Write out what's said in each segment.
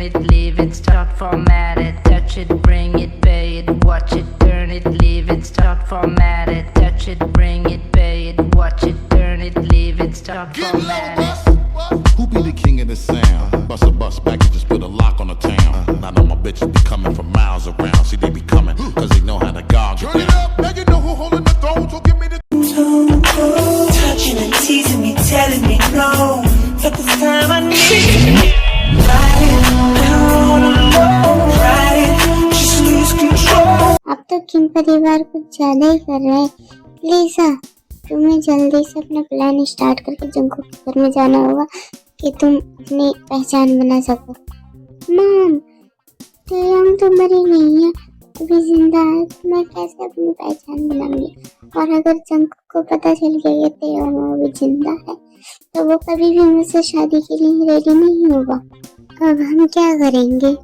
it, leave it, start, format it, touch it, bring it, pay it, watch it, turn it, leave it, start, format it, touch it, bring it, pay it, watch it, turn it, leave it, start, format it. Who be the king of the sound? Bust a bus packages, put a lock on the town. Now know my bitches be coming from miles around. See, they be coming, cause they know how to gog it down. Turn it up, now you know who holding the throne, so give me the touching and teasing me, telling me no. For this time I need just lose control. अब तो किम परिवार कुछ ज्यादा ही कर रहा है। लिसा, तुम्हें जल्दी से अपना प्लान स्टार्ट करके जंगकुक के घर में जाना होगा कि तुम अपनी पहचान बना सको। मॉम, तेयंग तो मरी नहीं है, अभी जिंदा है, तो मैं कैसे अपनी पहचान बनाऊंगी? और अगर जंगकुक को पता चल गया कि तेयंग अभी जिंदा है तो वो कभी भी मुझसे शादी के लिए रेडी नहीं होगा। अब हम क्या करेंगे?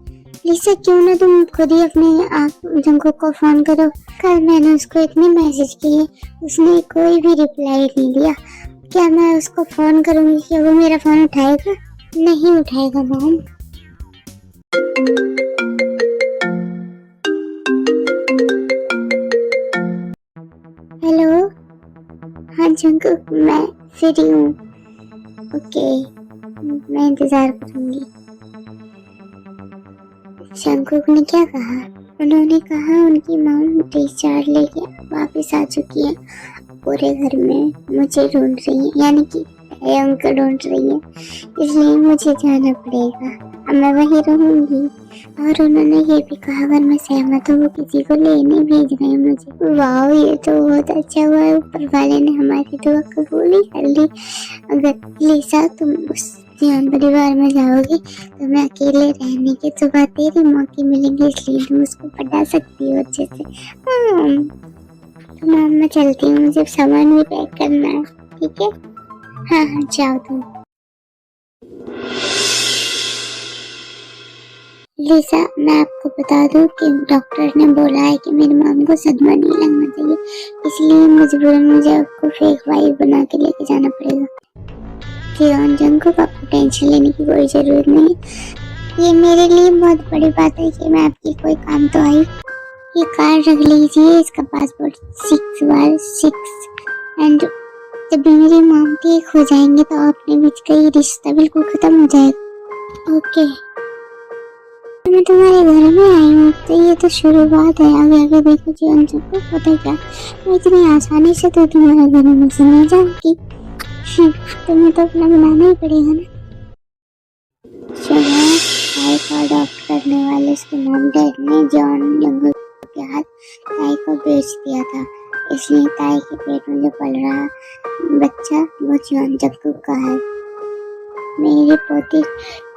लिसा, क्यों ना तुम खुद ही अपने आप जंगकुक को फोन करो। कल मैंने उसको इतने मैसेज किए, उसने कोई भी रिप्लाई नहीं दिया। क्या मैं उसको फोन करूंगी कि वो मेरा फोन उठाएगा? नहीं उठाएगा मॉम। हेलो, हाँ जंगकुक, मैं फ्री हूँ। ओके, मैं इंतजार करूंगी। जंगकुक ने क्या कहा? उन्होंने कहा उनकी मॉम डिस्चार्ज लेके वापस आ चुकी है, पूरे घर में मुझे ढूंढ रही है, यानी कि तेयंग को ढूंढ रही है, इसलिए मुझे जाना पड़ेगा। अब मैं वहीं रहूंगी। और उन्होंने ये भी कहा अगर मैं सहमत हूँ वो किसी को लेने भेज रहे हैं मुझे। वाह, ये तो बहुत अच्छा हुआ है, ऊपर वाले ने हमारी दुआ कबूल ही कर ली। अगर लिसा तुम उस जियान परिवार में जाओगी तो मैं अकेले रहने के सुबह तेरे मौके मिलेंगे, इसलिए तुम उसको पढ़ा सकती हो अच्छे से। तो मैम मैं चलती हूँ, मुझे सामान भी पैक करना है, ठीक है? हाँ हाँ, जाओ तुम। लिसा, मैं आपको बता दूं कि डॉक्टर ने बोला है कि मेरी मॉम को सदमा नहीं लगना चाहिए, इसलिए मजबूरन मुझे आपको फेक वाइफ बना के लेके जाना पड़ेगा। तेयंग, जंगकुक, आपको टेंशन लेने की कोई जरूरत नहीं। ये मेरे लिए बहुत बड़ी बात है कि मैं आपकी कोई काम तो आई। ये कार्ड रख लीजिए, इसका पासपोर्ट 6/6 एंड जब मेरी मॉम ठीक हो जाएंगे तो अपने बीच का ये रिश्ता बिल्कुल खत्म हो जाएगा। ओके, मैं तुम्हारे घर में आई हूँ तो ये तो शुरुआत है, आगे आगे देखो जी। जंगकुक, पता है क्या, मैं इतनी आसानी से तो तुम्हारे घर में से नहीं जाऊंगी, तुम्हें तो अपना बनाना ही पड़ेगा ना। चलो, ताई को अडॉप्ट करने वाले उसके मॉम डैड ने जॉन जंगकुक के हाथ ताई को बेच दिया था, इसलिए ताई के पेट में जो पल रहा बच्चा वो जॉन जंगकुक का है। मेरी पोती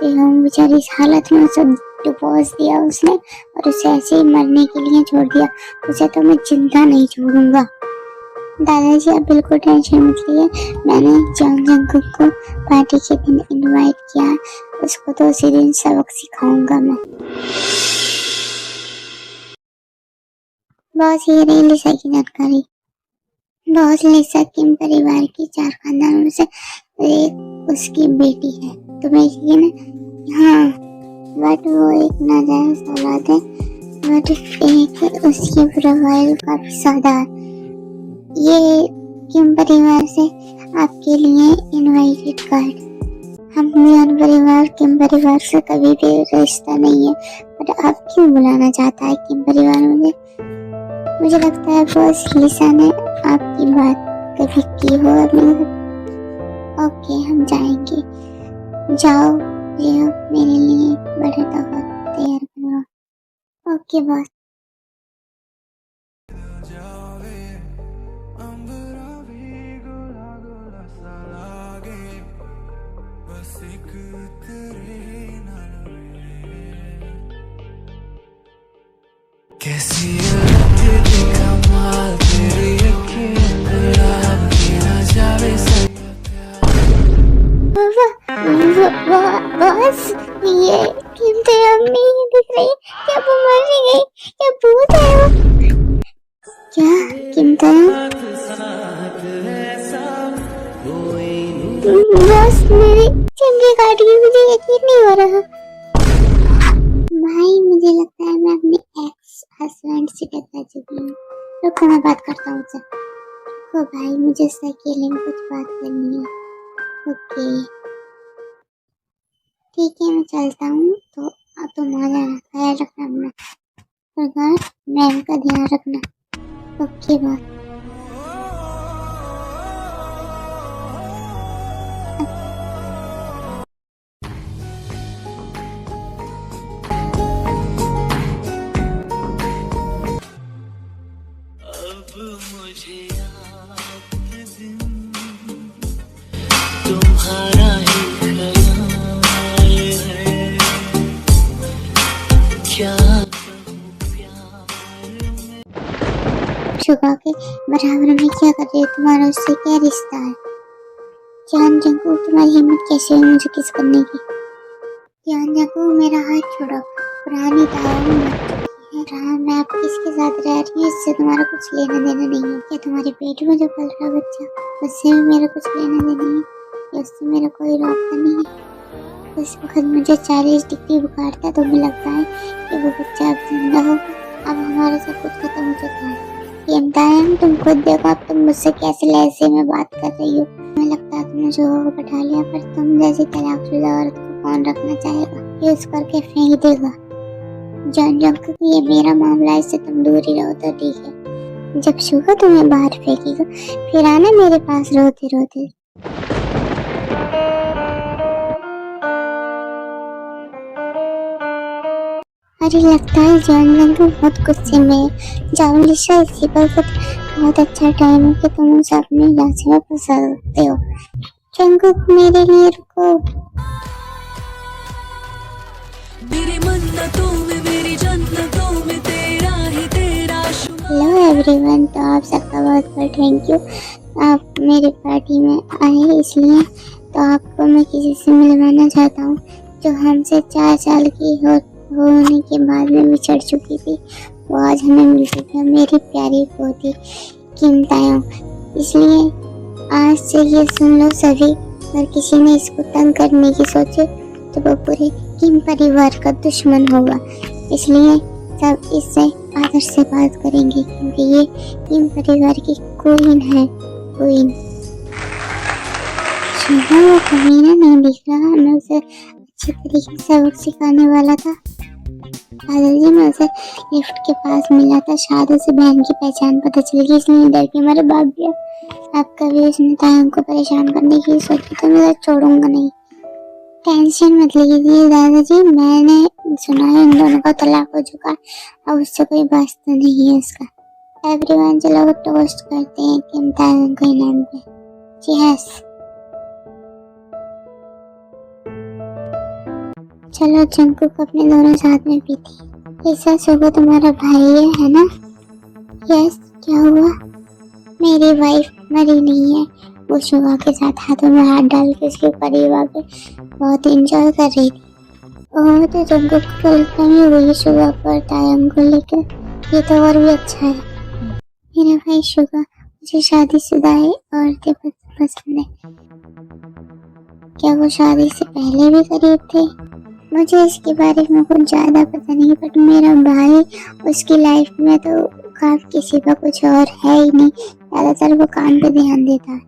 तेयंग बेचारी इस हालत में उसे डिवोर्स दिया उसने और उसे ऐसे ही मरने के लिए छोड़ दिया। उसे तो मैं जिंदा नहीं छोड़ूंगा। दादाजी, आप बिल्कुल टेंशन मत लीजिए, मैंने जॉन जंगकुक को पार्टी के दिन इनवाइट किया, उसको तो उसी दिन सबक सिखाऊंगा मैं। बॉस, ये रही लिसा की जानकारी। बॉस, लिसा किम परिवार की 4 खानदानों से एक उसकी बेटी है, तुम्हें यकीन है? हाँ, बट वो एक नाजायज औलाद है, बट एक उसकी प्रोफाइल काफी सादा है। ये किम परिवार से आपके लिए इनवाइटेड कार्ड। हम जॉन परिवार किम परिवार से कभी भी रिश्ता नहीं है, पर आप क्यों बुलाना चाहता है किम परिवार मुझे लगता है बॉस लिसा ने आपकी बात कभी की हो अपने घर। ओके, हम जाएंगे। जाओ, ये मेरे लिए बड़े तोहफा तैयार करवाओ। Okay boss. कैसी कमाल तेरी यकीन ना जावे बॉस, ये किम तेयंग नहीं दिख रही, क्या वो मर गई? क्या भूत है वो? क्या किम तेयंग? बॉस, मेरी चिमटी काट गई, मुझे यकीन नहीं हो रहा। मुझे लगता है मैं अपने एक्स हस्बैंड से टकरा चुकी हूँ। रुको मैं बात करता हूँ उससे। रुको भाई, मुझे उससे अकेले में कुछ बात करनी है। ओके ठीक है, मैं चलता हूँ। तो अब तुम आ जाना, ख्याल रखना अपना, और मैम का ध्यान रखना। Okay bye. अब मुझे याद दिन तुम्हारा ही ख्याल है, क्या शुगा के बराबर में क्या कर रही हो? तुम्हारा उससे क्या रिश्ता है? जान जंकू, तुम्हारी हिम्मत कैसे हुई मुझे किस करने की? जान जंकू, मेरा हाथ छोड़ो। पुरानी ताया मर चुकी है। रहा मैं अब किसके साथ रह रही हूँ इससे तुम्हारा कुछ लेना देना नहीं है। क्या तुम्हारे पेट में जो पल रहा बच्चा, उससे भी मेरा कुछ लेना देना नहीं है? या उससे मेरा कोई रौबता नहीं है? उस वक्त मुझे 40 डिग्री बुखार था, तो मुझे लगता है कि वो बच्चा अब जिंदा होगा। अब हमारा सब कुछ खत्म हो चुका है। ये इम्तिहान तुम खुद देखो, अब तुम मुझसे कैसे लहजे में बात कर रही हो। मुझे लगता है तुमने जो होगा बैठा लिया, पर तुम जैसी तलाकशुदा औरत को कौन रखना चाहेगा? यूज करके फेंक देगा। जान जंकू, ये मेरा मामला है, इससे तुम दूर ही रहो तो ठीक है। जब शुगा तुम्हें बाहर फेंकेगा, फिर आना मेरे पास रोते रोते। अरे लगता है जान जंकू बहुत गुस्से में। जाओ लिशा, इसी वक्त बहुत अच्छा टाइम है कि तुम उसे अपने लाशे में फंसा सकते हो। जंकू, मेरे लिए रुको। मेरी मन्नतों में मेरी जन्नतों में तेरा ही तेरा हेलो एवरीवन, तो आप सबका बहुत बहुत थैंक यू। आप मेरी पार्टी में आए, इसलिए तो आपको मैं किसी से मिलवाना चाहता हूँ जो हमसे 4 साल की होने के बाद में बिछड़ चुकी थी। वो आज हमें मिल चुकी है, मेरी प्यारी पोती किम तायोंग। इसलिए आज से ये सुन लो सभी, अगर किसी ने इसको तंग करने की सोचे तो वो पूरे किम परिवार का दुश्मन होगा। इसलिए सब इससे आदर से बात करेंगे, क्योंकि ये किम परिवार की क्वीन है। क्वीन वो कमीना नहीं दिख रहा, मैं उसे अच्छी तरीके से सबक सिखाने वाला था। दादाजी, मैं उसे लिफ्ट के पास मिला था, शायद उसे बहन की पहचान पता चल गई, इसलिए डर के मारे भाग गया। अब कभी उसने तायंग को परेशान करने की सोची तो मैं छोड़ूंगा नहीं। टेंशन मत लीजिए दादाजी, मैंने सुना है इन दोनों का तलाक हो चुका है, अब उससे कोई वास्ता नहीं है उसका। एवरीवन, चलो टोस्ट करते हैं किम तायंग के नाम पे। चीयर्स। चलो जंकुक अपने दोनों साथ में पीते। ऐसा शुगा तुम्हारा भाई है ना? यस, क्या हुआ? मेरी वाइफ मरी नहीं है। वो शुगा के साथ हाथों में हाथ डाल के उसके करीब आके बहुत एंजॉय कर रही थी। ओह, तो जंकुक को गलतफहमी हुई शुगा पर तायंग को लेकर। ये तो और भी अच्छा है। मेरा भाई शुगा, मुझे शादीशुदा है औरतें पसंद है। क्या वो शादी से पहले भी करीब थे? मुझे इसके बारे में कुछ ज्यादा पता नहीं, बट मेरा भाई, उसकी लाइफ में तो काम किसी का कुछ और है ही नहीं, ज्यादातर वो काम पे ध्यान देता है।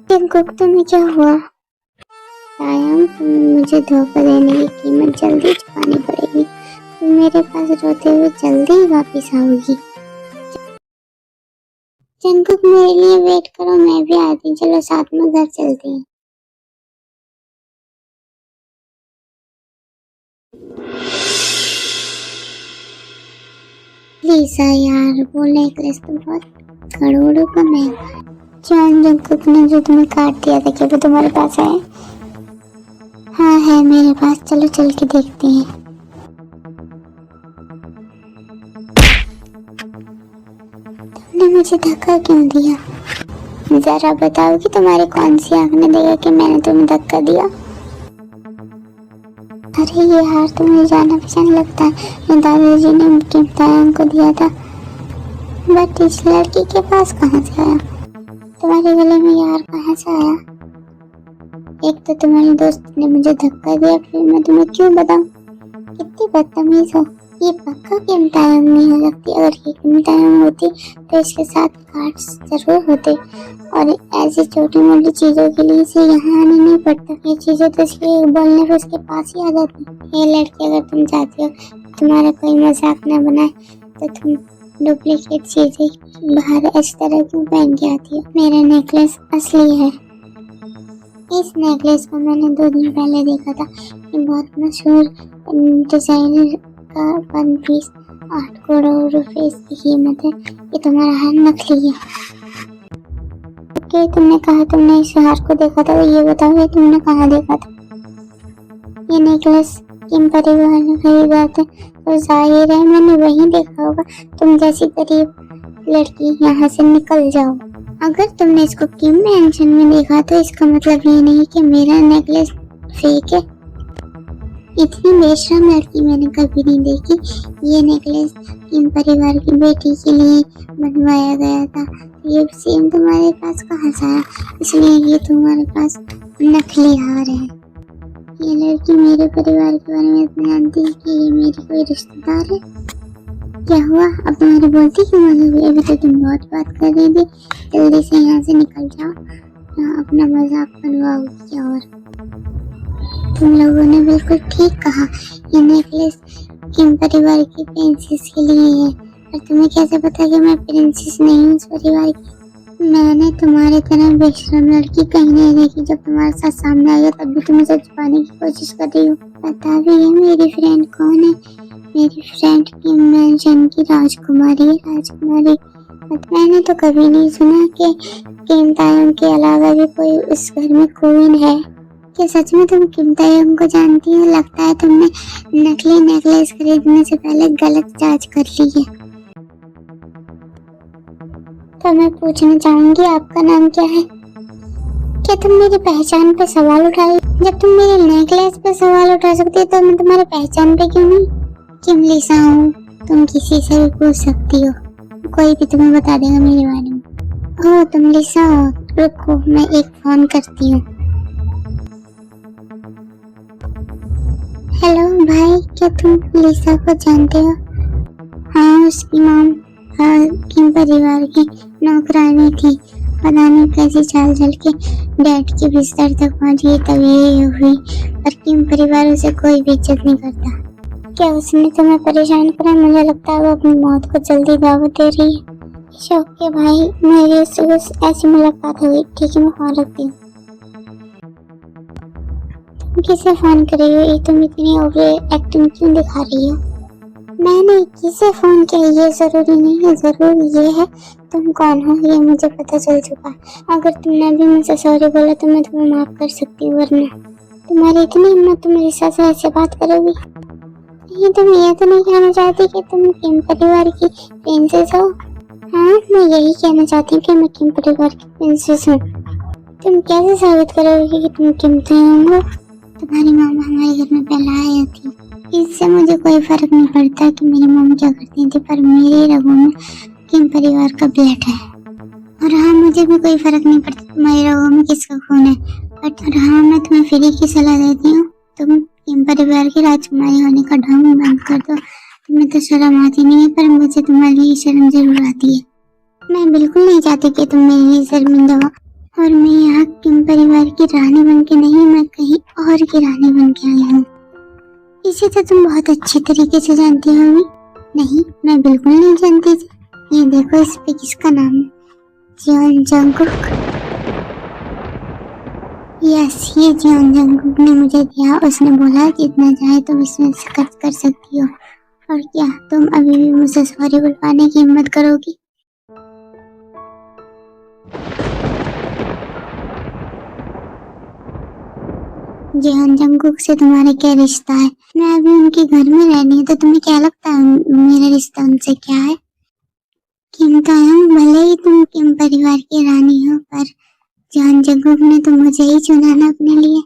जंकुक, तुम्हें क्या हुआ? तायंग, तुम्हें मुझे धोखा देने की कीमत जल्दी चुकानी पड़ेगी। तुम मेरे पास रोते हुए जल्दी ही वापिस आओगी। जंकुक, मेरे लिए वेट करो, मैं भी आती हूँ। चलो साथ में घर चलते हैं। प्लीज यार, वो नेकलेस तो बहुत करोड़ों का महंगा है। जान जंकुक ने जो तुम्हें काट दिया था, क्या वो तुम्हारे पास है? हाँ है मेरे पास, चलो चल के देखते हैं। तुमने मुझे धक्का क्यों दिया? जरा बताओ कि तुम्हारी कौन सी आंख ने देखा कि मैंने तुम्हें धक्का दिया? अरे ये हार तुम्हें जाना पहचान लगता है, दादाजी ने किम तायंग को दिया था। बट इस लड़की के पास कहाँ से आया? तुम्हारे गले में यार कहाँ से आया? एक तो तुम्हारे दोस्त ने मुझे धक्का दिया, फिर मैं तुम्हें क्यों बताऊं? कितनी बदतमीज हो। ये पक्का किम तायंग नहीं हो सकती। अगर ये किम तायंग होती तो इसके साथ कार्ड्स जरूर होते, और ऐसी छोटी मोटी चीजों के लिए इसे यहाँ आने नहीं पड़ता। ये चीजें तो इसके बोलने पर उसके पास ही आ जाती। ये लड़की, अगर तुम चाहती हो तुम्हारा कोई मजाक ना बनाए तो तुम डुप्लीकेट चीजें बाहर इस तरह क्यों पहन के आती हो? मेरा नेकलेस असली है। इस नेकलेस को मैंने 2 दिन पहले देखा था। ये बहुत मशहूर डिजाइनर का 1 पीस 8 करोड़ रुपए इसकी कीमत है। ये तुम्हारा हार नकली है। ओके, तुमने कहा तुमने इस हार को देखा था, तो ये बताओ ये तुमने कहाँ देखा था? ये नेकलेस किम परिवार ने खरीदा था, तो जाहिर है मैंने वहीं देखा होगा। तुम जैसी गरीब लड़की यहाँ से निकल जाओ। अगर तुमने इसको किम मैंशन में देखा तो इसका मतलब ये नहीं कि मेरा नेकलेस फेक है। इतनी बेशरम लड़की मैंने कभी नहीं देखी। ये नेकलेस किम परिवार की बेटी के लिए बनवाया गया था। ये सेम तुम्हारे पास कहाँ से आया? इसलिए ये तुम्हारे पास नकली हार है। ये लड़की मेरे परिवार के बारे में इतना जानती है कि ये मेरी कोई रिश्तेदार है। क्या हुआ? अब तुम्हारी बोलती क्यों बंद हुई? अभी तो तुम बहुत बात कर रही थी। जल्दी से यहाँ से निकल जाओ, यहाँ अपना मजाक बनवाओगी क्या? और तुम लोगों ने बिल्कुल ठीक कहा, ये नेकलेस किम परिवार की प्रिंसेस के लिए है। और तुम्हें कैसे पता कि मैं प्रिंसेस नहीं हूँ उस परिवार की? मैंने तुम्हारे तरह बेशरम लड़की कहीं नहीं देखी। जब तुम्हारे साथ सामने आई तब भी तुम मुझे छुपाने की कोशिश कर रही हो। पता भी है मेरी फ्रेंड कौन है? मेरी फ्रेंड किम मैंशन की राजकुमारी है। राजकुमारी मैंने तो कभी नहीं सुना कि किम तायंग के अलावा भी कोई उस घर में क्वीन है। क्या सच में तुम किम तायंग को जानती हो? लगता है तुमने नकली नेकलेस खरीदने से पहले गलत जांच कर ली है। तो मैं पूछना चाहूंगी, आपका नाम क्या है? क्या तुम मेरी पहचान पे सवाल उठा रही? जब तुम मेरे नेकलेस पे सवाल उठा सकती हो तो मैं तुम्हारी पहचान पे क्यों नहीं? किम लिसा हूँ, तुम किसी से भी पूछ सकती हो, कोई भी तुम्हें बता देगा मेरे बारे में। ओह, तुम लिसा हो? रुको, मैं एक फोन करती हूँ। हेलो भाई, क्या तुम लिसा को जानते हो? हाँ, उसकी मॉम किम परिवार की नौकरानी थी। पता नहीं कैसी चाल चल के डैड के बिस्तर तक पहुंच गई, तब ये हुई। पर किम परिवार उसे कोई भी इज्जत नहीं करता। क्या उसने तुम्हें परेशान करा? मुझे लगता है वो अपनी मौत को जल्दी दावत दे रही है। शौक के भाई, मेरी उससे ऐसी मुलाकात हो गई। ठीक है, मैं फोन रखती हूँ। तुम किसे फोन कर रही हो? ये तुम इतनी ओवर एक्टिंग क्यों दिखा रही हो? मैंने किसे फोन किया ये जरूरी नहीं है, जरूर ये है तुम कौन हो ये मुझे पता चल चुका है। अगर तुमने भी मुझसे सॉरी बोला तो मैं तुम्हें माफ कर सकती हूँ, वरना तुम्हारी इतनी हिम्मत तुम मेरे साथ ऐसे बात करोगी? ये तुम ये तो नहीं कहना चाहती कि तुम किम परिवार की प्रिंसेस हो? हाँ, मैं यही कहना चाहती हूँ कि मैं किम परिवार की प्रिंसेस हूँ। तुम कैसे साबित करोगी कि तुम किम तायंग हो? तुम्हारी मामा हमारे घर में पहले आई थी। इससे मुझे कोई फर्क नहीं पड़ता कि मेरी मम्मी क्या करती थी, पर मेरे रगों में किम परिवार का ब्लड है। और हाँ, मुझे भी कोई फर्क नहीं पड़ता तुम्हारे रगों में किसका खून है। बट और हाँ, मैं तुम्हें फ्री की सलाह देती हूँ, तुम किम परिवार की राजकुमारी होने का ढंग बंद कर दो। तुम्हें तो शर्म आती नहीं है, पर मुझे तुम्हारी लिए शर्म जरूर आती है। मैं बिल्कुल नहीं चाहती कि तुम मेरे लिए शर्मिंदा हो। और मैं यहाँ किम परिवार की रानी बन के नहीं, मैं कहीं और की रानी बन के आई हूँ। इसे तो तुम बहुत अच्छी तरीके से जानती होगी। नहीं, मैं बिल्कुल नहीं जानती थी। ये देखो, इस पे किसका नाम है? Jeon Jungkook. यस, ये जियोन जंगकुक ने मुझे दिया। उसने बोला जितना चाहे तुम इसमें से खर्च कर सकती हो। और क्या तुम अभी भी मुझसे सॉरी बुलवाने की हिम्मत करोगी? जियोन जंगकुक से तुम्हारा क्या रिश्ता है? मैं अभी उनके घर में रहनी है, तो तुम्हें क्या लगता है मेरा रिश्ता उनसे क्या है? किम तायंग, भले ही तुम किम परिवार की रानी हो, पर जियोन जंगकुक ने तो मुझे ही चुना ना अपने लिए।